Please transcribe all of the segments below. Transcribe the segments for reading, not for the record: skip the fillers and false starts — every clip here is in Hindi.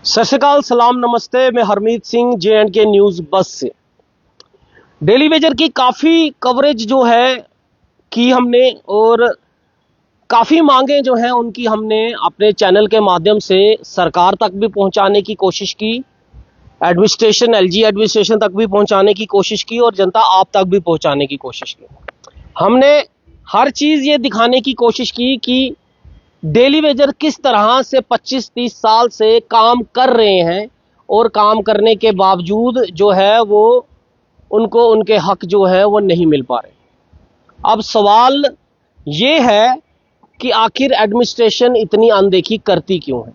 सत श्रीकाल, सलाम, नमस्ते। मैं हरमीत सिंह, J&K न्यूज़ बस से। डेली वेजर की काफ़ी कवरेज जो है की हमने, और काफ़ी मांगे जो हैं उनकी हमने अपने चैनल के माध्यम से सरकार तक भी पहुंचाने की कोशिश की, एडमिनिस्ट्रेशन, LG एडमिनिस्ट्रेशन तक भी पहुंचाने की कोशिश की और जनता आप तक भी पहुंचाने की कोशिश की। हमने हर चीज़ ये दिखाने की कोशिश की कि डेली वेजर किस तरह से 25-30 साल से काम कर रहे हैं और काम करने के बावजूद जो है वो उनको उनके हक जो है वो नहीं मिल पा रहे। अब सवाल ये है कि आखिर एडमिनिस्ट्रेशन इतनी अनदेखी करती क्यों है।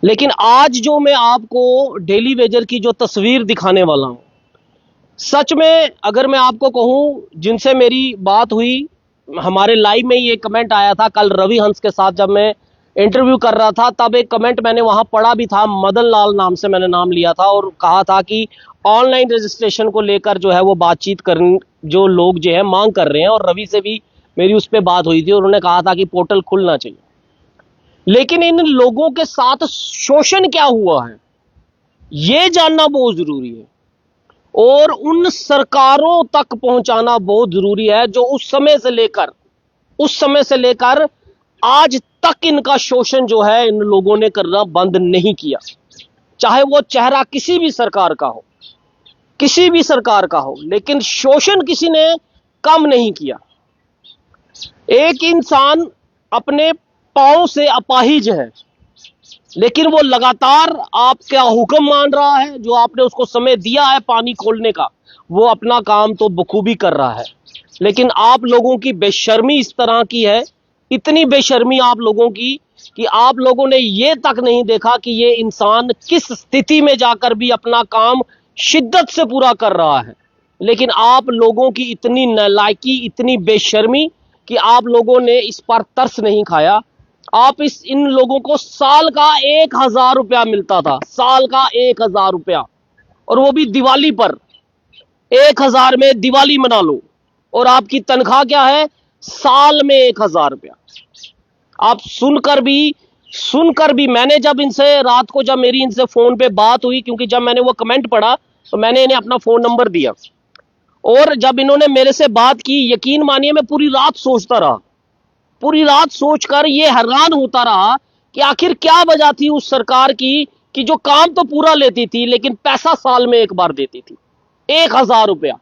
लेकिन आज जो मैं आपको डेली वेजर की जो तस्वीर दिखाने वाला हूं, सच में अगर मैं आपको कहूं, जिनसे मेरी बात हुई, हमारे लाइव में ये कमेंट आया था कल रवि हंस के साथ जब मैं इंटरव्यू कर रहा था, तब एक कमेंट मैंने वहां पढ़ा भी था। मदन लाल नाम से मैंने नाम लिया था और कहा था कि ऑनलाइन रजिस्ट्रेशन को लेकर जो है वो बातचीत कर, जो लोग जो है मांग कर रहे हैं, और रवि से भी मेरी उस पर बात हुई थी और उन्होंने कहा था कि पोर्टल खुलना चाहिए। लेकिन इन लोगों के साथ शोषण क्या हुआ है ये जानना बहुत जरूरी है, और उन सरकारों तक पहुंचाना बहुत जरूरी है जो उस समय से लेकर आज तक इनका शोषण जो है इन लोगों ने करना बंद नहीं किया। चाहे वो चेहरा किसी भी सरकार का हो, लेकिन शोषण किसी ने कम नहीं किया। एक इंसान अपने पांव से अपाहिज है, लेकिन वो लगातार आपका हुक्म मान रहा है, जो आपने उसको समय दिया है पानी खोलने का, वो अपना काम तो बखूबी कर रहा है। लेकिन आप लोगों की बेशर्मी इस तरह की है, इतनी बेशर्मी आप लोगों की, कि आप लोगों ने ये तक नहीं देखा कि ये इंसान किस स्थिति में जाकर भी अपना काम शिद्दत से पूरा कर रहा है। लेकिन आप लोगों की इतनी नालायकी, इतनी बेशर्मी कि आप लोगों ने इस पर तरस नहीं खाया। आप इन लोगों को साल का 1000 रुपया मिलता था, साल का 1000 रुपया, और वो भी दिवाली पर। 1000 में दिवाली मना लो, और आपकी तनख्वाह क्या है? साल में 1000 रुपया। आप सुनकर भी मैंने जब इनसे रात को, जब मेरी इनसे फोन पे बात हुई, क्योंकि जब मैंने वो कमेंट पढ़ा तो मैंने इन्हें अपना फोन नंबर दिया, और जब इन्होंने मेरे से बात की, यकीन मानिए मैं पूरी रात सोचता रहा, पूरी रात सोचकर ये हैरान होता रहा कि आखिर क्या वजह थी उस सरकार की कि जो काम तो पूरा लेती थी लेकिन पैसा साल में एक बार देती थी। 1000 रुपया,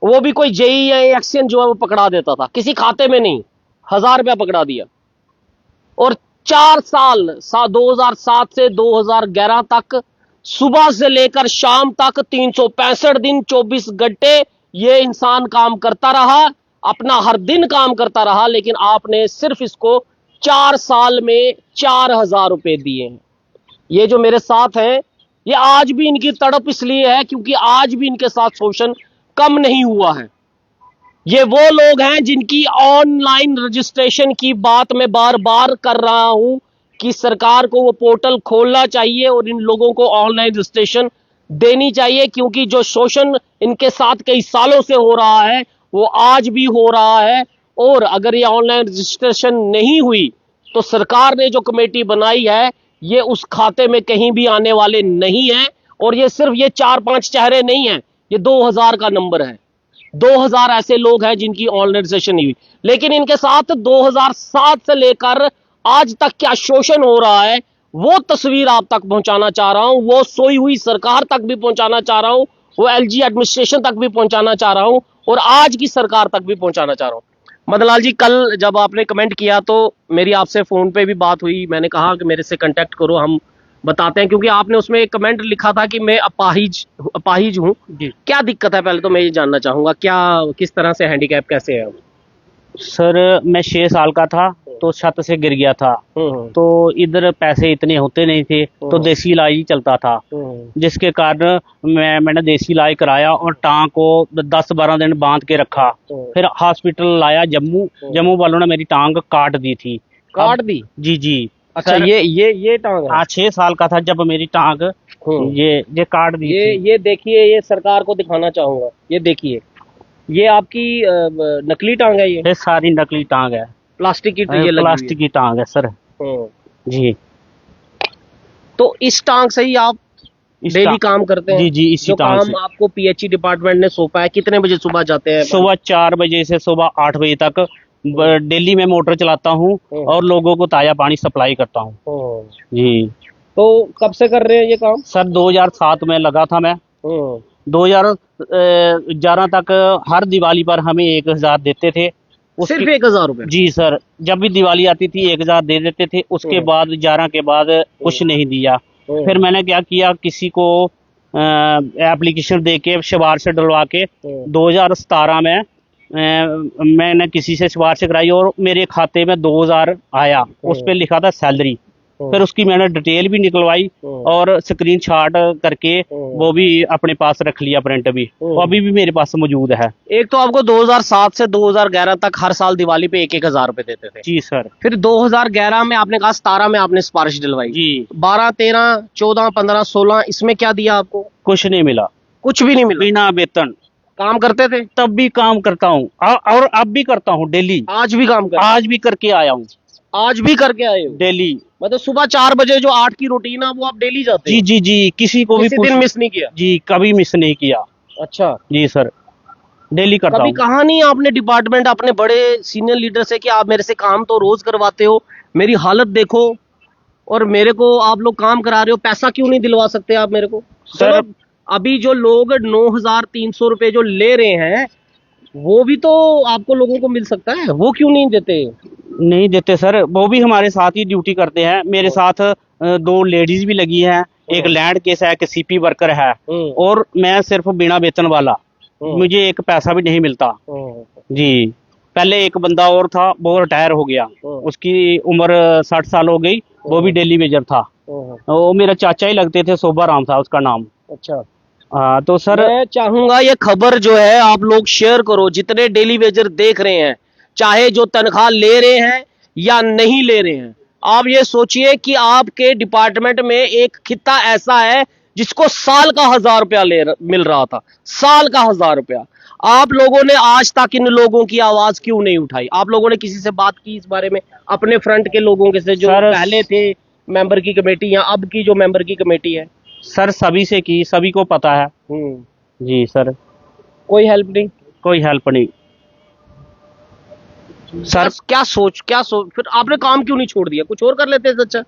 वो भी कोई जेई या एक्शन जो है वो पकड़ा देता था, किसी खाते में नहीं, 1000 रुपया पकड़ा दिया। और 4 साल 2007 से 2011 तक सुबह से लेकर शाम तक 365 दिन 24 घंटे ये इंसान काम करता रहा, अपना हर दिन काम करता रहा। लेकिन आपने सिर्फ इसको 4 साल में 4000 रुपए दिए हैं। ये जो मेरे साथ हैं, ये आज भी इनकी तड़प इसलिए है क्योंकि आज भी इनके साथ शोषण कम नहीं हुआ है। ये वो लोग हैं जिनकी ऑनलाइन रजिस्ट्रेशन की बात मैं बार बार कर रहा हूं कि सरकार को वो पोर्टल खोलना चाहिए और इन लोगों को ऑनलाइन रजिस्ट्रेशन देनी चाहिए, क्योंकि जो शोषण इनके साथ कई सालों से हो रहा है वो आज भी हो रहा है। और अगर ये ऑनलाइन रजिस्ट्रेशन नहीं हुई तो सरकार ने जो कमेटी बनाई है ये उस खाते में कहीं भी आने वाले नहीं है। और ये सिर्फ ये 4-5 चेहरे नहीं है, ये 2000 का नंबर है। 2000 ऐसे लोग हैं जिनकी ऑनलाइन रजिस्ट्रेशन नहीं हुई। लेकिन इनके साथ 2007 से लेकर आज तक क्या शोषण हो रहा है वो तस्वीर आप तक पहुंचाना चाह रहा हूं, वो सोई हुई सरकार तक भी पहुंचाना चाह रहा हूं, वो LG एडमिनिस्ट्रेशन तक भी पहुंचाना चाह रहा हूं, और आज की सरकार तक भी पहुंचाना चाह रहा हूं। मदनलाल जी, कल जब आपने कमेंट किया तो मेरी आपसे फोन पे भी बात हुई, मैंने कहा कि मेरे से कांटेक्ट करो, हम बताते हैं, क्योंकि आपने उसमें एक कमेंट लिखा था कि मैं अपाहिज हूँ। क्या दिक्कत है, पहले तो मैं ये जानना चाहूंगा, क्या किस तरह से हैंडीकैप कैसे है? सर मैं 6 साल का था तो छत से गिर गया था, तो इधर पैसे इतने होते नहीं थे, तो देसी इलाज ही चलता था, जिसके कारण मैंने देसी इलाज कराया और टांग को 10-12 दिन बांध के रखा। फिर हॉस्पिटल लाया जम्मू वालों ने मेरी टांग काट दी थी। काट दी? जी। अच्छा, ये टांग? हाँ, 6 साल का था जब मेरी टांग ये काट दी थी। ये देखिए, ये सरकार को दिखाना चाहूंगा, ये देखिए, ये आपकी नकली टांग है? ये सारी नकली टांग है, प्लास्टिक की? ये प्लास्टिक की टांग है सर। जी। तो इस टांग से ही आप डेली काम करते हैं? जी जी, इसी जो टांग काम से। आपको पीएचई डिपार्टमेंट ने सौंपा है, कितने बजे सुबह जाते हैं? सुबह 4 बजे से सुबह 8 बजे तक डेली में मोटर चलाता हूँ और लोगों को ताजा पानी सप्लाई करता हूँ जी। तो कब से कर रहे हैं ये काम? सर 2007 में लगा था मैं। 2011 तक हर दिवाली पर हमें 1000 देते थे। सिर्फ 1000 रुपए? जी सर, जब भी दिवाली आती थी 1000 दे देते थे। उसके बाद 11 के बाद कुछ नहीं दिया। फिर मैंने क्या किया, किसी को एप्लीकेशन दे के सिफारिश डलवा के 2017 में मैंने किसी से सिफारिश कराई और मेरे खाते में 2000 आया। उस पे लिखा था सैलरी। फिर उसकी मैंने डिटेल भी निकलवाई और स्क्रीनशॉट करके वो भी अपने पास रख लिया, प्रिंट भी। वो अभी भी मेरे पास मौजूद है। एक तो आपको 2007 से 2011 तक हर साल दिवाली पे 1000 रुपए देते थे? जी सर। फिर 2011 में आपने कहा, 17 में आपने सिफारिश दिलवाई जी। 12, 13, 14, 15, 16 इसमें क्या दिया आपको? कुछ नहीं मिला। कुछ भी नहीं मिला? बिना वेतन। काम करते थे? तब भी काम करता हूँ और अब भी करता हूँ डेली। आज भी काम कर? आज भी करके आया हूँ। आज भी करके आए हो? डेली। मतलब सुबह 4 बजे जो 8 की रूटीन है वो आप डेली जाते जी हो? जी जी, किसी को भी किसी दिन मिस नहीं किया? जी, कभी मिस नहीं किया। अच्छा जी सर, डेली करता कभी हूँ। कहा नहीं आपने डिपार्टमेंट अपने बड़े सीनियर लीडर से कि आप मेरे से काम तो रोज करवाते हो, मेरी हालत देखो और मेरे को आप लोग काम करा रहे हो, पैसा क्यों नहीं दिलवा सकते आप मेरे को? सर चलो, अभी जो लोग 9300 रुपए जो ले रहे हैं वो भी तो आपको लोगों को मिल सकता है, वो क्यों नहीं देते? नहीं देते सर, वो भी हमारे साथ ही ड्यूटी करते हैं। मेरे साथ 2 लेडीज भी लगी हैं, एक लैंड केस है, एक सीपी वर्कर है और मैं सिर्फ बिना वेतन वाला। मुझे एक पैसा भी नहीं मिलता जी। पहले एक बंदा और था, वो रिटायर हो गया, उसकी उम्र 60 साल हो गई, वो भी डेली वेजर था। वो मेरा चाचा ही लगते थे, शोभा राम था उसका नाम। अच्छा हाँ तो सर, मैं चाहूंगा ये खबर जो है आप लोग शेयर करो, जितने डेली वेजर देख रहे हैं, चाहे जो तनख्वाह ले रहे हैं या नहीं ले रहे हैं। आप ये सोचिए कि आपके डिपार्टमेंट में एक खिता ऐसा है जिसको साल का 1000 रुपया मिल रहा था, साल का 1000 रुपया। आप लोगों ने आज तक इन लोगों की आवाज क्यों नहीं उठाई? आप लोगों ने किसी से बात की इस बारे में, अपने फ्रंट के लोगों के से जो पहले थे मेंबर की कमेटी या अब की जो मेंबर की कमेटी है? सर सभी से की, सभी को पता है जी सर। कोई हेल्प नहीं? कोई हेल्प नहीं सर। क्या सोच फिर आपने काम क्यों नहीं छोड़ दिया? कुछ और कर लेते अच्छा?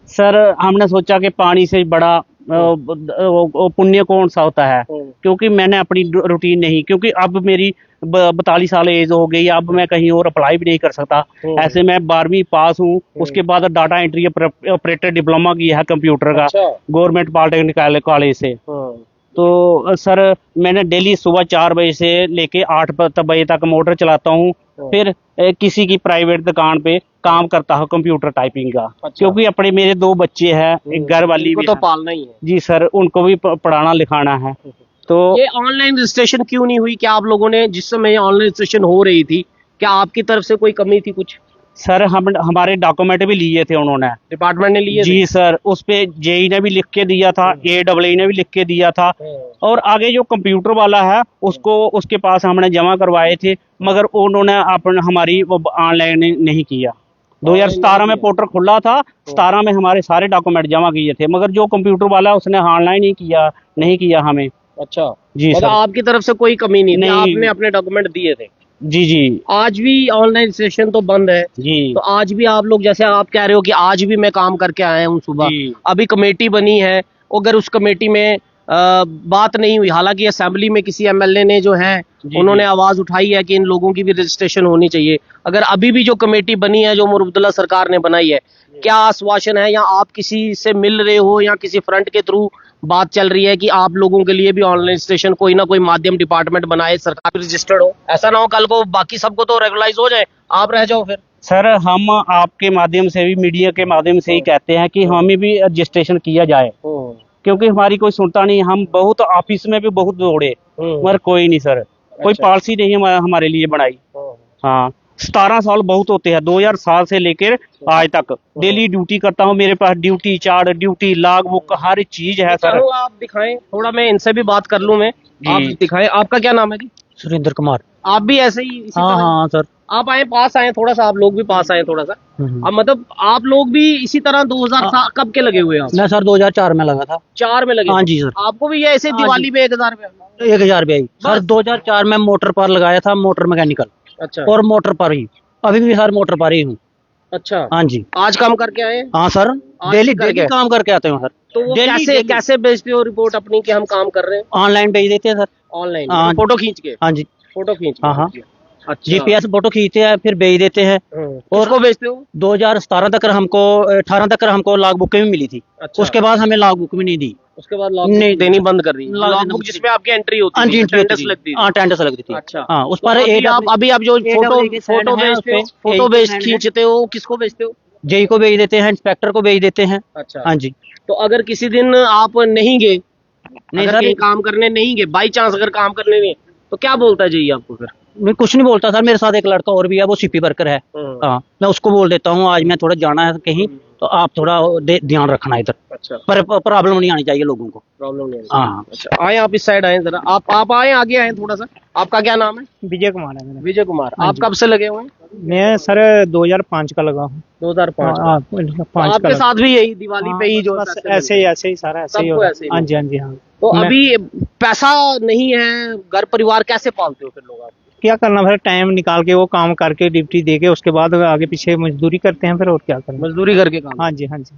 सर हमने सोचा कि पानी से बड़ा वो पुण्य कौन सा होता है, क्योंकि मैंने अपनी रूटीन नहीं, क्योंकि अब मेरी 42 साल एज हो गई, अब मैं कहीं और अप्लाई भी नहीं कर सकता। ऐसे मैं 12वीं पास हूँ, उसके बाद डाटा एंट्री ऑपरेटर डिप्लोमा किया है कंप्यूटर का, गवर्नमेंट पॉलिटेक्निक कॉलेज से। तो सर मैंने डेली सुबह 4 बजे से लेके 8 बजे तक मोटर चलाता हूँ। फिर किसी की प्राइवेट दुकान पे काम करता हूँ कंप्यूटर टाइपिंग का। क्योंकि अपने मेरे 2 बच्चे हैं, एक घर वाली भी तो पालना ही है जी सर, उनको भी पढ़ाना लिखाना है। तो ये ऑनलाइन रजिस्ट्रेशन क्यों नहीं हुई? क्या आप लोगों ने, जिस समय ऑनलाइन रजिस्ट्रेशन हो रही थी, क्या आपकी तरफ से कोई कमी थी कुछ? सर हमारे डॉक्यूमेंट भी लिए थे उन्होंने, डिपार्टमेंट ने लिए जी सर। उस पे जेई ने भी लिख के दिया था, AAA ने भी लिख के दिया था, और आगे जो कंप्यूटर वाला है उसको उसके पास हमने जमा करवाए थे, मगर उन्होंने हमारी वो ऑनलाइन नहीं किया। 2017 में पोर्टल खुला था, 17 में हमारे सारे डॉक्यूमेंट जमा किए थे, मगर जो कंप्यूटर वाला उसने ऑनलाइन नहीं किया हमें। अच्छा जी सर, आपकी तरफ से कोई कमी नहीं थी, आपने अपने डॉक्यूमेंट दिए थे? जी जी। आज भी ऑनलाइन सेशन तो बंद है जी, तो आज भी आप लोग, जैसे आप कह रहे हो कि आज भी मैं काम करके आया हूँ सुबह, अभी कमेटी बनी है, अगर उस कमेटी में बात नहीं हुई, हालांकि असेंबली में किसी MLA ने जो है उन्होंने आवाज उठाई है कि इन लोगों की भी रजिस्ट्रेशन होनी चाहिए, अगर अभी भी जो कमेटी बनी है जो मुरब्बतुल्लाह सरकार ने बनाई है, क्या आश्वासन है, या आप किसी से मिल रहे हो या किसी फ्रंट के थ्रू बात चल रही है कि आप लोगों के लिए भी ऑनलाइन रजिस्ट्रेशन कोई ना कोई माध्यम डिपार्टमेंट बनाए, सरकार रजिस्टर्ड हो? ऐसा ना हो कल को बाकी सबको तो रेगुलाइज हो जाए, आप रह जाओ फिर। सर हम आपके माध्यम से भी, मीडिया के माध्यम से ही कहते हैं कि हमें भी रजिस्ट्रेशन किया जाए, क्योंकि हमारी कोई सुनता नहीं। हम बहुत ऑफिस में भी बहुत दौड़े, मगर कोई नहीं सर, कोई पॉलिसी नहीं हमारे लिए बनाई। हाँ 17 साल बहुत होते हैं, 2007 से लेकर आज तक डेली ड्यूटी करता हूँ। मेरे पास duty chart, duty log book, हर चीज है सर। आप दिखाएं थोड़ा, मैं इनसे भी बात कर लूं। मैं आप दिखाएं, आपका क्या नाम है जी? सुरेंद्र कुमार। आप भी ऐसे ही? हाँ हाँ सर। आप आए, पास आए थोड़ा सा, आप लोग भी पास आए थोड़ा सा। अब मतलब आप लोग भी इसी तरह 2000 कब के लगे हुए हैं आप? मैं सर 2004 में लगा था। 4 में लगे? हाँ जी सर। आपको भी ये ऐसे दिवाली पे 1000 रुपया? 1000 रुपया ही सर। 2004 में मोटर पर लगाया था, मोटर मैकेनिकल। अच्छा। और मोटर पर ही अभी भी सर मोटर पर ही हूँ। अच्छा। हाँ जी। आज काम करके आए? हाँ सर, डेली काम करके आते हैं सर। तो वो कैसे भेजते हो रिपोर्ट अपनी कि हम काम कर रहे हैं? ऑनलाइन भेज देते हैं सर। ऑनलाइन? हाँ। फोटो खींच के? हाँ जी। फोटो खींच के? हाँ हाँ। अच्छा। GPS फोटो खींचते हैं फिर भेज देते हैं। और को भेजते हो? 2017 तक हमको 18 तक हमको लॉग बुक भी मिली थी। अच्छा। उसके बाद हमें लॉग बुक भी नहीं दी। उसके बाद लॉग बुक देनी बंद कर दी? लॉग बुक जिसमें आपकी एंट्री होती थी, अटेंडेंस लगती थी? हाँ, अटेंडेंस लगती थी। अच्छा। हाँ, उस पर अभी आप जो फोटो भेजते हो, फोटो खींचते हो, किसको भेजते हो? जेई को भेज देते हैं, इंस्पेक्टर को भेज देते हैं। अच्छा। हाँ जी। तो अगर किसी दिन आप नहीं गए, नहीं अगर सर, कहीं काम करने नहीं गए, बाई चांस अगर काम करने नहीं, तो क्या बोलता है जी आपको फिर? मैं कुछ नहीं बोलता सर। मेरे साथ एक लड़का और भी है, वो सीपी वर्कर है। हाँ, मैं उसको बोल देता हूँ आज मैं थोड़ा जाना है कहीं, तो आप थोड़ा ध्यान रखना इधर। अच्छा। पर प्रॉब्लम नहीं आनी चाहिए लोगों को। प्रॉब्लम नहीं? हाँ। अच्छा, आए आप इस साइड आए जरा, आप आए, आगे आए थोड़ा सा। आपका क्या नाम है? विजय कुमार है मेरा। विजय कुमार। आप कब से लगे हुए हैं? मैं सर 2005 का लगा हूँ। 2005 हाँ, पाँच आपके साथ भी यही दिवाली पे ही जो बस ऐसे ही सारा ऐसे ही सबको होता है। ऐसे ही हाँ जी, हाँ जी, हाँ। तो अभी पैसा नहीं है, घर परिवार कैसे पालते हो फिर लोग आप? क्या करना, फिर टाइम निकाल के वो काम करके ड्यूटी दे के उसके बाद आगे पीछे मजदूरी करते हैं फिर, और क्या करें। मजदूरी करके काम? हाँ जी, हाँ जी।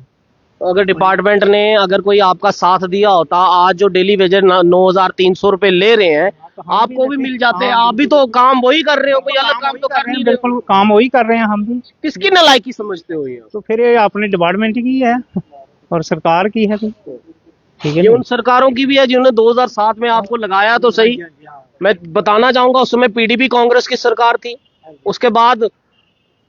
तो अगर डिपार्टमेंट ने अगर कोई आपका साथ दिया होता, आज जो डेली वेजर 9300 रुपए ले रहे हैं, आपको भी मिल जाते हैं। आप भी तो काम वही कर रहे हो, कोई अलग काम तो कर नहीं रहे हो। बिल्कुल काम वही कर रहे हैं हम भी। किसकी नालायकी समझते हो ये? तो फिर ये अपने डिपार्टमेंट की है और सरकार की है। ठीक है, ये उन सरकारों की भी है जिन्होंने 2007 में आपको लगाया तो सही। मैं बताना चाहूंगा उस समय पीडीपी कांग्रेस की सरकार थी, उसके बाद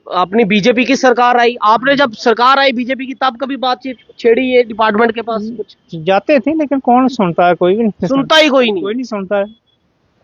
अपनी बीजेपी की सरकार आई। आपने जब सरकार आई बीजेपी की, तब कभी बातचीत छेड़ी है डिपार्टमेंट के पास कुछ? जाते थे लेकिन कौन सुनता है, कोई भी नहीं सुनता ही कोई नहीं। कोई नहीं सुनता है।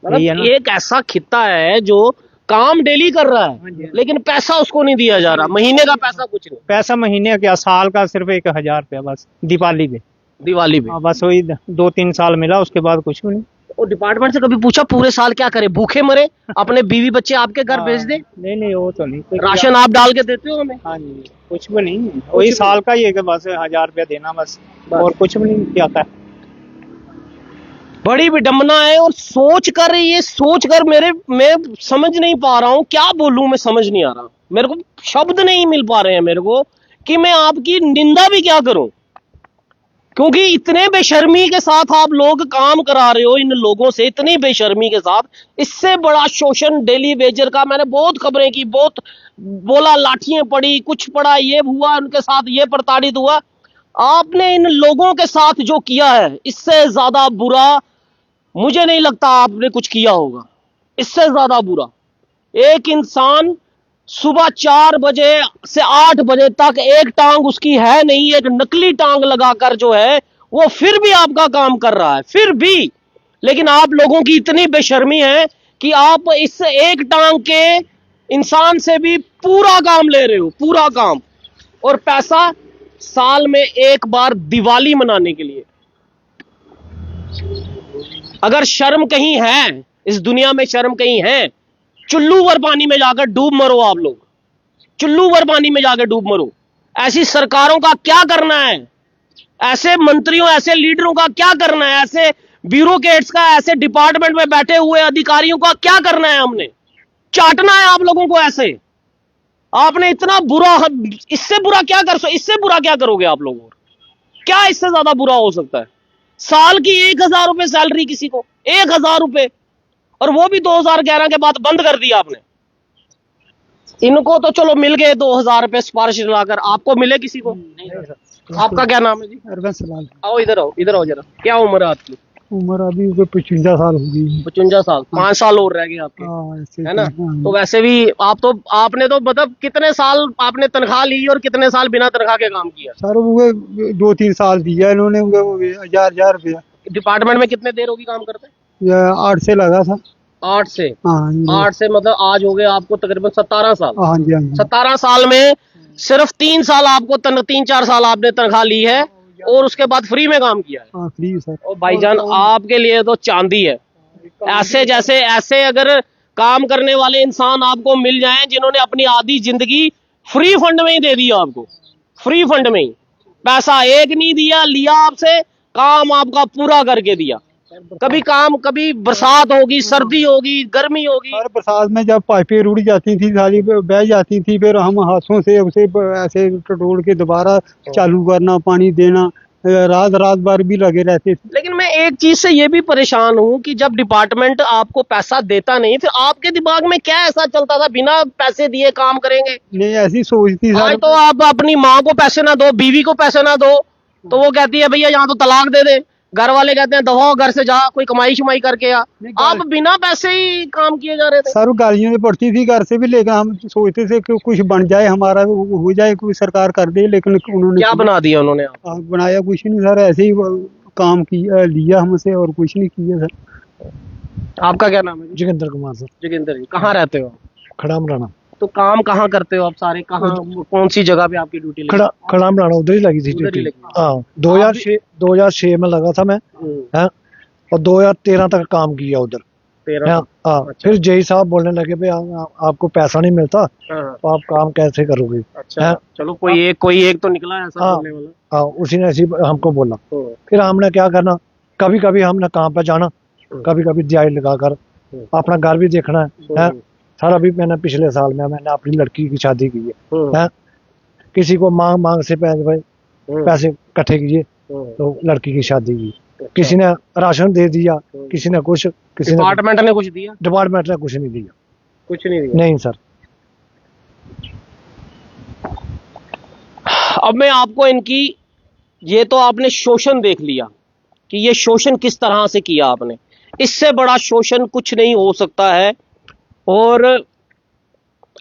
मतलब एक ऐसा खित्ता है जो काम डेली कर रहा है लेकिन पैसा उसको नहीं दिया जा रहा, महीने का पैसा कुछ नहीं। पैसा महीने का क्या, साल का सिर्फ 1000 रुपया बस दिवाली पे। दिवाली पे? हाँ, बस वही 2-3 साल मिला, उसके बाद कुछ भी नहीं। और डिपार्टमेंट से कभी पूछा पूरे साल क्या करे, भूखे मरे, अपने बीवी बच्चे आपके घर भेज दे? नहीं, वो तो नहीं। राशन आप डाल के देते हो हमें? हाँ जी, कुछ भी नहीं। वही साल का ही है कि बस 1000 रुपया देना बस, और कुछ भी नहीं क्या है। बड़ी विडम्बना है। और सोच कर मैं समझ नहीं पा रहा हूँ, क्या बोलूं, मैं समझ नहीं आ रहा, मेरे को शब्द नहीं मिल पा रहे हैं मेरे को कि मैं आपकी निंदा भी क्या करूं, क्योंकि इतने बेशर्मी के साथ आप लोग काम करा रहे हो इन लोगों से, इतनी बेशर्मी के साथ। इससे बड़ा शोषण डेली वेजर का मैंने बहुत खबरें की, बहुत बोला, लाठियां पड़ी, कुछ पड़ा, ये हुआ उनके साथ, ये प्रताड़ित हुआ। आपने इन लोगों के साथ जो किया है, इससे ज्यादा बुरा मुझे नहीं लगता आपने कुछ किया होगा। इससे ज्यादा बुरा एक इंसान सुबह 4 बजे से 8 बजे तक एक टांग उसकी है नहीं, एक नकली टांग लगाकर जो है वो फिर भी आपका काम कर रहा है, फिर भी। लेकिन आप लोगों की इतनी बेशर्मी है कि आप इस एक टांग के इंसान से भी पूरा काम ले रहे हो, पूरा काम, और पैसा साल में एक बार दिवाली मनाने के लिए। अगर शर्म कहीं है, इस दुनिया में शर्म कहीं है, चुल्लू भर पानी में जाकर डूब मरो आप लोग, चुल्लू भर पानी में जाकर डूब मरो। ऐसी सरकारों का क्या करना है, ऐसे मंत्रियों, ऐसे लीडरों का क्या करना है, ऐसे ब्यूरोक्रेट्स का, ऐसे डिपार्टमेंट में बैठे हुए अधिकारियों का क्या करना है? हमने चाटना है आप लोगों को ऐसे। आपने इतना बुरा, इससे बुरा क्या करोगे आप लोग? और क्या इससे ज्यादा बुरा हो सकता है? साल की 1000 रुपए सैलरी किसी को, 1000 रुपए, और वो भी 2011 के बाद बंद कर दिया आपने। इनको तो चलो मिल गए 2000 रुपए सिफारिश लगाकर, आपको मिले किसी को? आपका क्या नाम है जी? अरविंद सलाल। आओ इधर आओ जरा। क्या उम्र है आपकी? उम्र अभी 55 साल हो गई। 55 साल? 5 साल और रह गए आपके, है ना? तो वैसे भी आपने तो मतलब कितने साल आपने तनख्वाह ली और कितने साल बिना तनख्वाह के काम किया? सर वो 2-3 साल दिया इन्होंने, 1000 रुपया। डिपार्टमेंट में कितने देर होगी काम करते? 8 से लगा था। 8 से? हाँ, 8 से मतलब आज हो गए आपको तकरीबन 17 साल। हाँ जी, हाँ जी। 17 साल में सिर्फ 3 साल आपको 3-4 साल आपने तनख्वाह ली है और उसके बाद फ्री में काम किया है। हाँ, फ्री सर। और भाईजान आपके लिए तो चांदी है। ऐसे अगर काम करने वाले इंसान आपको मिल जाएं जिन्होंने अपनी आधी जिंदगी फ्री फंड में ही दे दिया आपको, फ्री फंड में ही, पैसा एक नहीं दिया, लिया आपसे, काम आपका पूरा करके दिया। कभी काम, कभी बरसात होगी, सर्दी होगी, गर्मी होगी, हर बरसात में जब पाइपें रुड़ जाती थी, सारी बह जाती थी, फिर हम हाथों से उसे ऐसे टटोल के दोबारा चालू करना, पानी देना, रात रात भर भी लगे रहते थे। लेकिन मैं एक चीज से ये भी परेशान हूं कि जब डिपार्टमेंट आपको पैसा देता नहीं, फिर आपके दिमाग में क्या ऐसा चलता था बिना पैसे दिए काम करेंगे? नहीं, ऐसी सोच थी आज सर। तो आप अपनी माँ को पैसे ना दो, बीवी को पैसे ना दो, तो वो कहती है भैया यहाँ तो तलाक दे दे, घर वाले कहते हैं दफा हो, घर से जा, कोई कमाई शमाई करके आ। आप बिना पैसे ही काम किए जा रहे थे। सर गालियां तो पड़ती थी घर से भी, लेकिन हम सोचते थे कि कुछ बन जाए, हमारा हो जाए, कोई सरकार कर दे, लेकिन उन्होंने क्या बना दिया उन्होंने? आप बनाया कुछ नहीं सर, ऐसे ही काम किया, लिया हमसे और कुछ नहीं किया सर। आपका क्या नाम है? जोगिंदर कुमार सर, जोगिंदर जी, कहाँ रहते हो? खड़ाम राणा। तो काम कहाँ करते हो आप सारे? कहाँ, कौन सी जगह पे आपकी ड्यूटी लगी? खड़ाम राणा उधर ही लगी थी उधर ही ड्यूटी। लगी। हाँ, 2006 में लगा था मैं, है, और 2013 तक काम किया उधर। 13? हाँ, अच्छा। फिर जय साहब बोलने लगे भाई आपको पैसा नहीं मिलता, हाँ। तो आप काम कैसे करोगे? अच्छा, हैं? चलो कोई एक तो निकला ऐसा हाँ। बोलने वाला। हाँ, उसी ने ऐसे ही हमको बोला। हाँ। फिर हमने क्या करना, कभी कभी हमने काम पे जाना, कभी कभी दिहाड़ी लगाकर अपना घर भी देखना है। सर अभी मैंने पिछले साल में मैंने अपनी लड़की की शादी की है, किसी को मांग से पैसे इकट्ठे किए तो लड़की की शादी की, किसी ने राशन दे दिया, किसी ने कुछ, किसी ने डिपार्टमेंट ने कुछ दिया? डिपार्टमेंट ने कुछ नहीं दिया। कुछ नहीं दिया? नहीं सर। अब मैं आपको इनकी, ये तो आपने शोषण देख लिया कि ये शोषण किस तरह से किया आपने, इससे बड़ा शोषण कुछ नहीं हो सकता है। और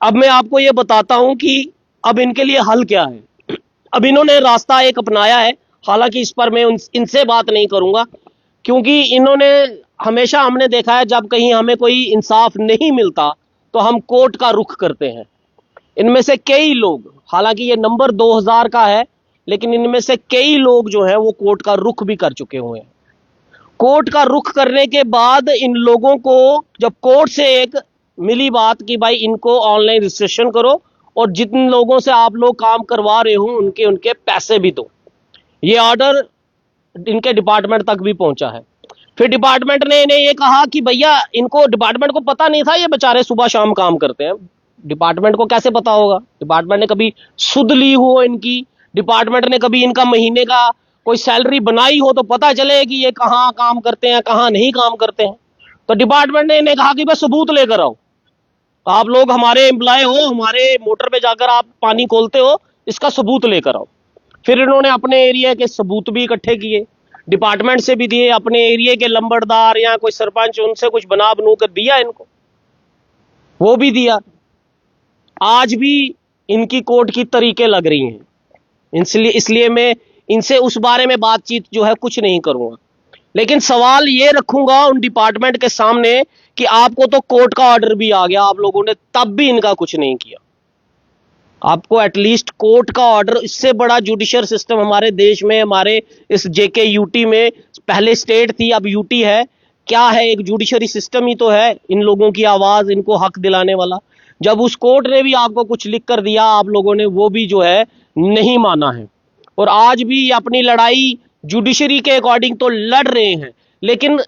अब मैं आपको ये बताता हूं कि अब इनके लिए हल क्या है। अब इन्होंने रास्ता एक अपनाया है, हालांकि इस पर मैं इनसे बात नहीं करूंगा, क्योंकि इन्होंने हमेशा, हमने देखा है जब कहीं हमें कोई इंसाफ नहीं मिलता तो हम कोर्ट का रुख करते हैं। इनमें से कई लोग, हालांकि ये नंबर 2000 का है, लेकिन इनमें से कई लोग जो हैं वो कोर्ट का रुख भी कर चुके हुए हैं। कोर्ट का रुख करने के बाद इन लोगों को जब कोर्ट से एक मिली बात कि भाई इनको ऑनलाइन रजिस्ट्रेशन करो और जिन लोगों से आप लोग काम करवा रहे हो उनके पैसे भी दो, ये ऑर्डर इनके डिपार्टमेंट तक भी पहुंचा है। फिर डिपार्टमेंट ने इन्हें ये कहा कि भैया, इनको, डिपार्टमेंट को पता नहीं था ये बेचारे सुबह शाम काम करते हैं। डिपार्टमेंट को कैसे पता होगा? डिपार्टमेंट ने कभी सुध ली हो इनकी, डिपार्टमेंट ने कभी इनका महीने का कोई सैलरी बनाई हो तो पता चले कि ये कहाँ काम करते हैं, कहाँ नहीं काम करते हैं। तो डिपार्टमेंट ने इन्हें कहा कि भाई सबूत लेकर आओ, आप लोग हमारे एम्प्लॉय हो, हमारे मोटर पे जाकर आप पानी खोलते हो, इसका सबूत लेकर आओ। फिर इन्होंने अपने एरिया के सबूत भी इकट्ठे किए, डिपार्टमेंट से भी दिए, अपने एरिया के लंबड़दार या कोई सरपंच, उनसे कुछ बना बनू कर दिया इनको, वो भी दिया। आज भी इनकी कोर्ट की तरीके लग रही हैं, इसलिए मैं इनसे उस बारे में बातचीत जो है कुछ नहीं करूंगा। लेकिन सवाल ये रखूंगा उन डिपार्टमेंट के सामने कि आपको तो कोर्ट का ऑर्डर भी आ गया, आप लोगों ने तब भी इनका कुछ नहीं किया। आपको एटलीस्ट कोर्ट का ऑर्डर, इससे बड़ा जुडिशियल सिस्टम हमारे देश में, हमारे इस जेके यूटी में, पहले स्टेट थी अब यूटी है, क्या है, एक जुडिशरी सिस्टम ही तो है इन लोगों की आवाज, इनको हक दिलाने वाला। जब उस कोर्ट ने भी आपको कुछ लिख कर दिया, आप लोगों ने वो भी जो है नहीं माना है, और आज भी अपनी लड़ाई जुडिशरी के अकॉर्डिंग तो लड़ रहे हैं। लेकिन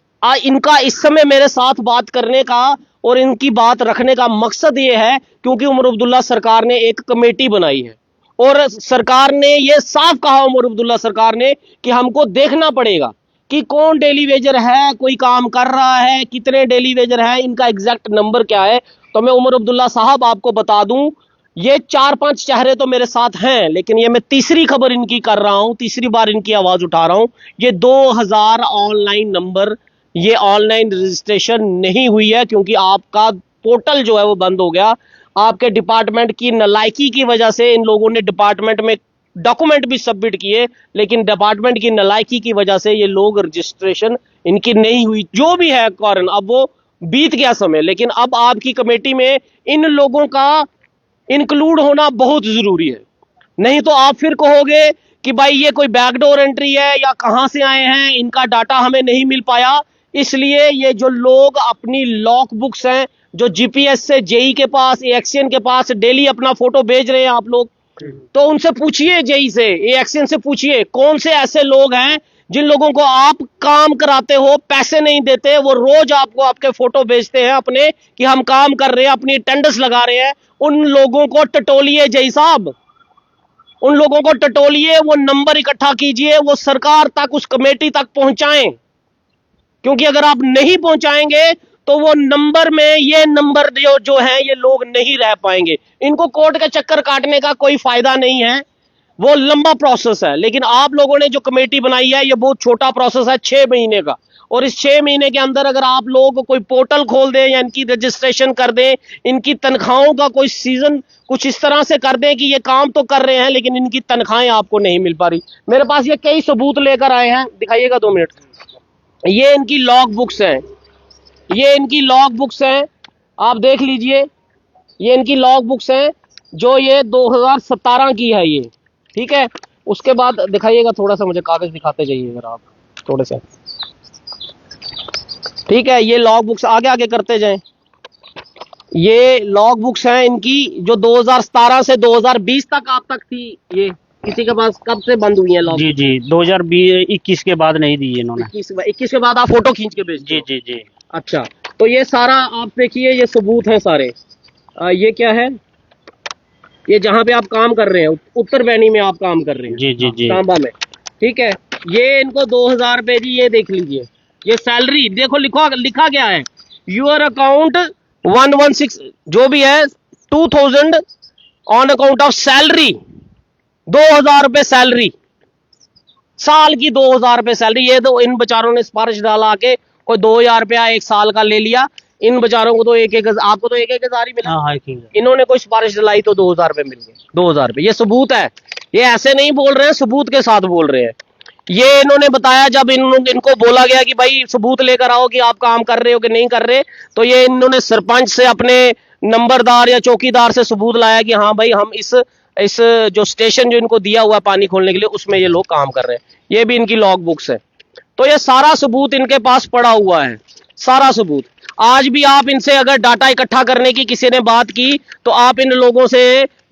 इनका इस समय मेरे साथ बात करने का और इनकी बात रखने का मकसद ये है क्योंकि उमर अब्दुल्ला सरकार ने एक कमेटी बनाई है और सरकार ने ये साफ कहा, उमर अब्दुल्ला सरकार ने, कि हमको देखना पड़ेगा कि कौन डेली वेजर है, कोई काम कर रहा है, कितने डेली वेजर है, इनका एग्जैक्ट नंबर क्या है। तो मैं उमर अब्दुल्ला साहब आपको बता दूं, ये 4-5 चेहरे तो मेरे साथ हैं, लेकिन ये मैं तीसरी खबर इनकी कर रहा हूं, तीसरी बार इनकी आवाज उठा रहा हूं। ये 2000 ऑनलाइन नंबर, ये ऑनलाइन रजिस्ट्रेशन नहीं हुई है क्योंकि आपका पोर्टल जो है वो बंद हो गया। आपके डिपार्टमेंट की नालायकी की वजह से इन लोगों ने डिपार्टमेंट में डॉक्यूमेंट भी सबमिट किए, लेकिन डिपार्टमेंट की नालायकी की वजह से ये लोग रजिस्ट्रेशन इनकी नहीं हुई। जो भी है कारण, अब वो बीत गया समय, लेकिन अब आपकी कमेटी में इन लोगों का इंक्लूड होना बहुत जरूरी है। नहीं तो आप फिर कहोगे कि भाई ये कोई बैकडोर एंट्री है या कहां से आए हैं, इनका डाटा हमें नहीं मिल पाया। इसलिए ये जो लोग अपनी लॉक बुक्स हैं, जो जीपीएस से जेई के पास, एएक्सियन के पास डेली अपना फोटो भेज रहे हैं आप लोग, तो उनसे पूछिए, जेई से, एएक्सियन से पूछिए, कौन से ऐसे लोग हैं जिन लोगों को आप काम कराते हो, पैसे नहीं देते, वो रोज आपको आपके फोटो भेजते हैं अपने कि हम काम कर रहे हैं, अपनी अटेंडेंस लगा रहे हैं। उन लोगों को टटोलिए जेई साहब, उन लोगों को टटोलिए, वो नंबर इकट्ठा कीजिए, वो सरकार तक, उस कमेटी तक पहुंचाएं, क्योंकि अगर आप नहीं पहुंचाएंगे तो वो नंबर में, ये नंबर जो है, ये लोग नहीं रह पाएंगे। इनको कोर्ट का चक्कर काटने का कोई फायदा नहीं है, वो लंबा प्रोसेस है। लेकिन आप लोगों ने जो कमेटी बनाई है, ये बहुत छोटा प्रोसेस है, 6 महीने का, और इस 6 महीने के अंदर अगर आप लोग कोई पोर्टल खोल दें या इनकी रजिस्ट्रेशन कर दें, इनकी तनख्वाहों का कोई सीजन कुछ इस तरह से कर दें कि ये काम तो कर रहे हैं लेकिन इनकी तनख्वाहें आपको नहीं मिल पा रही। मेरे पास ये कई सबूत लेकर आए हैं, दिखाइएगा 2 मिनट। ये इनकी लॉग बुक्स हैं, ये इनकी लॉग बुक्स हैं, आप देख लीजिए, ये इनकी लॉग बुक्स हैं जो ये 2017 की है ये, ठीक है। उसके बाद दिखाइएगा, थोड़ा सा मुझे कागज दिखाते जाइए अगर आप थोड़े से, ठीक है। ये लॉग बुक्स आगे आगे करते जाएं। ये लॉग बुक्स हैं इनकी जो 2017 से 2020 तक आप तक थी। ये किसी के पास कब से बंद हुई है लॉग? जी जी 2021 के बाद नहीं दी इन्होंने। 21 के बाद आप फोटो खींच के भेज? जी जी जी। अच्छा, तो ये सारा आप देखिए, ये सबूत हैं सारे। ये क्या है? ये जहाँ पे आप काम कर रहे हैं, उत्तर बैनी में आप काम कर रहे हैं, जी जी जी, सांबा में, ठीक है। ये इनको 2000 रुपए जी, ये देख लीजिए, ये सैलरी देखो, लिखा गया है यूर अकाउंट 116 जो भी है 2000 ऑन अकाउंट ऑफ सैलरी, 2000 रुपए सैलरी, साल की 2000 रुपए सैलरी। ये तो इन बेचारों ने सिफारिश डाला के कोई 2000 रुपया एक साल का ले लिया, इन बेचारों को तो आपको तो एक हजार ही मिला। हाँ, इन्होंने कोई सिफारिश दिलाई तो 2000 रुपए मिल गए, 2000 रुपए। ये सबूत है, ये ऐसे नहीं बोल रहे हैं, सबूत के साथ बोल रहे हैं। ये इन्होंने बताया, जब इनको बोला गया कि भाई सबूत लेकर आओ कि आप काम कर रहे हो कि नहीं कर रहे, तो ये इन्होंने सरपंच से, अपने नंबरदार या चौकीदार से सबूत लाया कि हाँ भाई हम इस जो स्टेशन जो इनको दिया हुआ है पानी खोलने के लिए, उसमें ये लोग काम कर रहे हैं। ये भी इनकी लॉग बुक्स है। तो ये सारा सबूत इनके पास पड़ा हुआ है, सारा सबूत। आज भी आप इनसे अगर डाटा इकट्ठा करने की किसी ने बात की तो आप इन लोगों से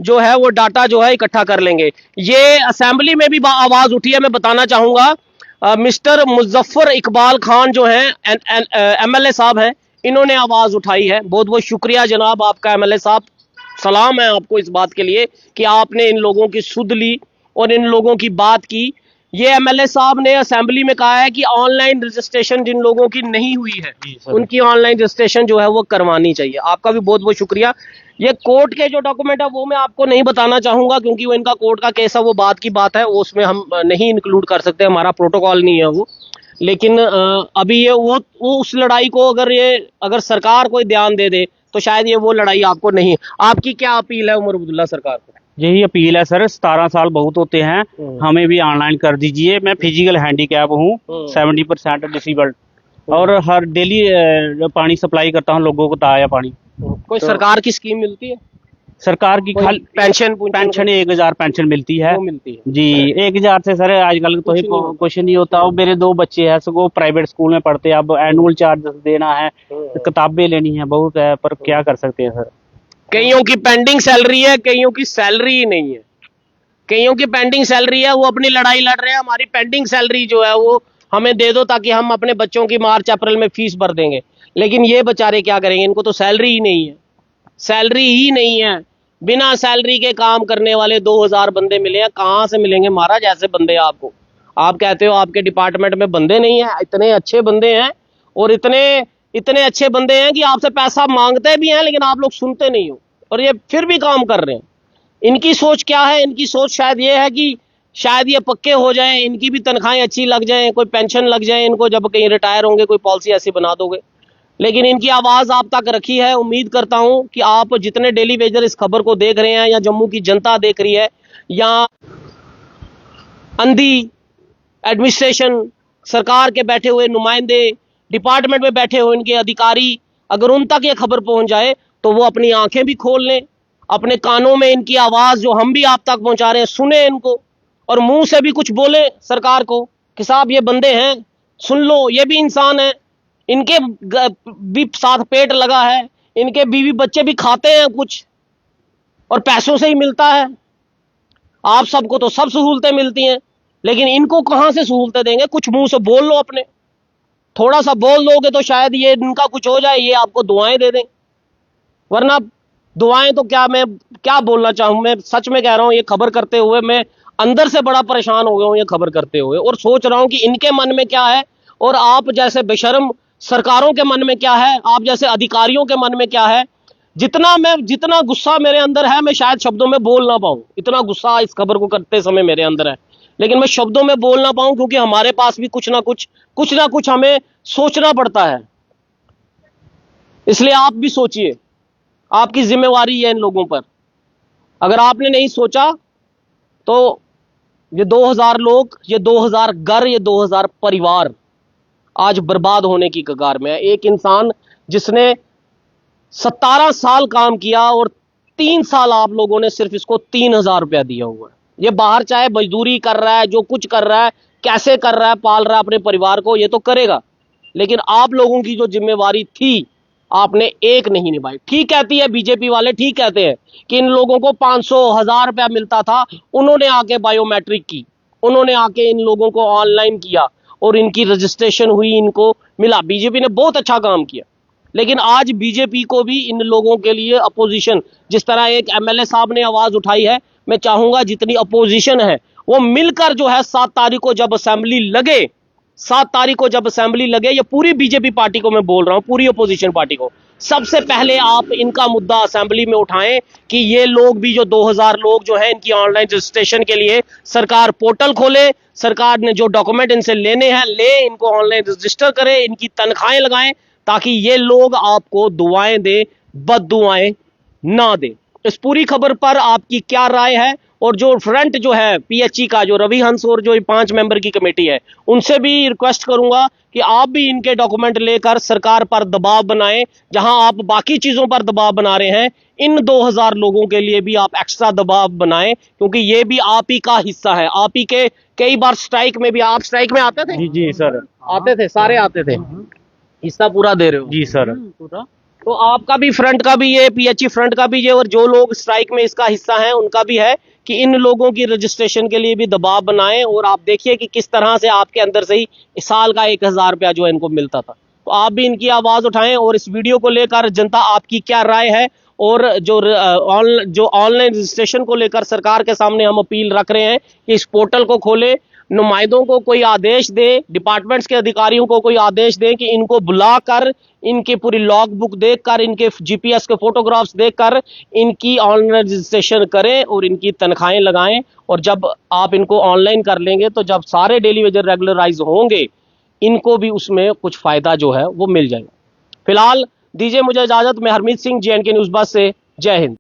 जो है वो डाटा जो है इकट्ठा कर लेंगे। ये असेंबली में भी आवाज उठी है, मैं बताना चाहूंगा। मिस्टर मुजफ्फर इकबाल खान जो है एमएलए साहब हैं, इन्होंने आवाज उठाई है। बहुत बहुत शुक्रिया जनाब आपका एमएलए साहब, सलाम है आपको इस बात के लिए कि आपने इन लोगों की सुध ली और इन लोगों की बात की। ये एमएलए साहब ने असेंबली में कहा है कि ऑनलाइन रजिस्ट्रेशन जिन लोगों की नहीं हुई है उनकी ऑनलाइन रजिस्ट्रेशन जो है वो करवानी चाहिए। आपका भी बहुत बहुत शुक्रिया। ये कोर्ट के जो डॉक्यूमेंट है वो मैं आपको नहीं बताना चाहूंगा, क्योंकि वो इनका कोर्ट का केस है, वो बात की बात है, वो उसमें हम नहीं इंक्लूड कर सकते, हमारा प्रोटोकॉल नहीं है वो। लेकिन अभी ये वो उस लड़ाई को अगर सरकार कोई ध्यान दे दे तो शायद ये वो लड़ाई आपको नहीं। आपकी क्या अपील है उमर अब्दुल्ला सरकार को? यही अपील है सर, 17 साल बहुत होते हैं, हमें भी ऑनलाइन कर दीजिए। मैं फिजिकल हैंडीकैप हूँ, 70% डिसेबल्ड, और हर डेली पानी सप्लाई करता हूँ लोगों को, ताज़ा पानी। कोई सरकार की स्कीम मिलती है? सरकार की खाली पेंशन 1000 पेंशन मिलती है जी। 1000 से सर आजकल तो कुछ नहीं होता। और मेरे 2 बच्चे हैं, सो प्राइवेट स्कूल में पढ़ते हैं, अब एनुअल चार्ज देना है, किताबें लेनी है, बहुत है, पर क्या कर सकते हैं सर। कईयों की पेंडिंग सैलरी है, कईयों की सैलरी ही नहीं है। कईयों की पेंडिंग सैलरी है, वो अपनी लड़ाई लड़ रहे हैं, हमारी पेंडिंग सैलरी जो है वो हमें दे दो ताकि हम अपने बच्चों की मार्च अप्रैल में फीस भर देंगे। लेकिन ये बेचारे क्या करेंगे, इनको तो सैलरी ही नहीं है, सैलरी ही नहीं है। बिना सैलरी के काम करने वाले 2000 बंदे मिले हैं, कहाँ से मिलेंगे महाराज ऐसे बंदे आपको? आप कहते हो आपके डिपार्टमेंट में बंदे नहीं है, इतने अच्छे बंदे हैं, और इतने अच्छे बंदे हैं कि आपसे पैसा मांगते भी हैं लेकिन आप लोग सुनते नहीं हो, और ये फिर भी काम कर रहे हैं। इनकी सोच क्या है? इनकी सोच शायद ये है कि शायद ये पक्के हो जाएं, इनकी भी तनख्वाहें अच्छी लग जाएं, कोई पेंशन लग जाए इनको, जब कहीं रिटायर होंगे कोई पॉलिसी ऐसी बना दोगे। लेकिन इनकी आवाज आप तक रखी है। उम्मीद करता हूं कि आप जितने डेली वेजर इस खबर को देख रहे हैं, या जम्मू की जनता देख रही है, या अंधी एडमिनिस्ट्रेशन, सरकार के बैठे हुए नुमाइंदे, डिपार्टमेंट में बैठे हुए इनके अधिकारी, अगर उन तक ये खबर पहुंच जाए तो वो अपनी आंखें भी खोल लें, अपने कानों में इनकी आवाज जो हम भी आप तक पहुंचा रहे हैं सुने इनको, और मुंह से भी कुछ बोले सरकार को कि साहब ये बंदे हैं, सुन लो, ये भी इंसान है, इनके भी साथ पेट लगा है, इनके बीवी बच्चे भी खाते हैं कुछ, और पैसों से ही मिलता है। आप सबको तो सब सहूलतें मिलती हैं, लेकिन इनको कहां से सहूलतें देंगे? कुछ मुंह से बोल लो, अपने थोड़ा सा बोल दोगे तो शायद ये इनका कुछ हो जाए, ये आपको दुआएं दे दें। वरना दुआएं तो क्या, मैं क्या बोलना चाहूं, मैं सच में कह रहा हूं, ये खबर करते हुए मैं अंदर से बड़ा परेशान हो गया हूं ये खबर करते हुए, और सोच रहा हूं कि इनके मन में क्या है और आप जैसे बेशर्म सरकारों के मन में क्या है, आप जैसे अधिकारियों के मन में क्या है। जितना गुस्सा मेरे अंदर है, मैं शायद शब्दों में बोल ना पाऊं, इतना गुस्सा इस खबर को करते समय मेरे अंदर है, लेकिन मैं शब्दों में बोल ना पाऊं, क्योंकि हमारे पास भी कुछ ना कुछ हमें सोचना पड़ता है। इसलिए आप भी सोचिए, आपकी जिम्मेवारी है इन लोगों पर। अगर आपने नहीं सोचा तो ये 2000 लोग, ये 2000 घर, ये 2000 परिवार आज बर्बाद होने की कगार में है। एक इंसान जिसने 17 साल काम किया और 3 साल आप लोगों ने सिर्फ इसको 3000 रुपया दिया हुआ है। ये बाहर चाहे मजदूरी कर रहा है, जो कुछ कर रहा है, कैसे कर रहा है, पाल रहा है अपने परिवार को, ये तो करेगा, लेकिन आप लोगों की जो जिम्मेवारी थी आपने एक नहीं निभाई। ठीक कहती है बीजेपी वाले, ठीक कहते हैं कि इन लोगों को 500-1000 रुपया मिलता था, उन्होंने आके बायोमेट्रिक की, उन्होंने आके इन लोगों को ऑनलाइन किया और इनकी रजिस्ट्रेशन हुई, इनको मिला। बीजेपी ने बहुत अच्छा काम किया, लेकिन आज बीजेपी को भी इन लोगों के लिए अपोजिशन, जिस तरह एक एमएलए साहब ने आवाज उठाई है, मैं चाहूंगा जितनी अपोजिशन है वो मिलकर जो है 7 तारीख को जब असेंबली लगे, 7 तारीख को जब असेंबली लगे, ये पूरी बीजेपी पार्टी को मैं बोल रहा हूं, पूरी अपोजिशन पार्टी को, सबसे पहले आप इनका मुद्दा असेंबली में उठाएं कि ये लोग भी, जो 2000 लोग जो है, इनकी ऑनलाइन रजिस्ट्रेशन के लिए सरकार पोर्टल खोले, सरकार ने जो डॉक्यूमेंट इनसे लेने हैं ले, इनको ऑनलाइन रजिस्टर करे, इनकी तनख्वाहें लगाएं, ताकि ये लोग आपको दुआएं दे, बददुआएं ना दे। इस पूरी खबर पर आपकी क्या राय है? और जो फ्रंट जो है पीएचई का, जो रवि हंस और जो 5 मेंबर की कमेटी है, उनसे भी रिक्वेस्ट करूंगा कि आप भी इनके डॉक्यूमेंट लेकर सरकार पर दबाव बनाएं। जहां आप बाकी चीजों पर दबाव बना रहे हैं, इन 2000 लोगों के लिए भी आप एक्स्ट्रा दबाव बनाएं, क्योंकि ये भी आप ही का हिस्सा है। आप ही के कई बार स्ट्राइक में भी, आप स्ट्राइक में आते थे? जी जी सर, आते थे, सारे आते थे, हिस्सा पूरा दे रहे हो? जी सर। तो आपका भी, फ्रंट का भी ये, पीएचई फ्रंट का भी ये, और जो लोग स्ट्राइक में इसका हिस्सा हैं उनका भी है कि इन लोगों की रजिस्ट्रेशन के लिए भी दबाव बनाएं। और आप देखिए कि किस तरह से आपके अंदर से ही साल का 1000 रुपया जो है इनको मिलता था। तो आप भी इनकी आवाज उठाएं, और इस वीडियो को लेकर जनता आपकी क्या राय है, और जो ऑनलाइन रजिस्ट्रेशन को लेकर सरकार के सामने हम अपील रख रहे हैं कि इस पोर्टल को खोले, नुमाइंदों को कोई आदेश दे, डिपार्टमेंट्स के अधिकारियों को कोई आदेश दे कि इनको बुलाकर, इनकी पूरी लॉग बुक देखकर, इनके जीपीएस के फोटोग्राफ्स देखकर इनकी ऑनलाइन रजिस्ट्रेशन करें और इनकी तनख्वाहें लगाएं। और जब आप इनको ऑनलाइन कर लेंगे तो जब सारे डेली वेजर रेगुलराइज होंगे, इनको भी उसमें कुछ फायदा जो है वो मिल जाएगा। फिलहाल दीजिए मुझे इजाजत। मैं हरमीत सिंह, JNK न्यूज़ बस से। जय हिंद।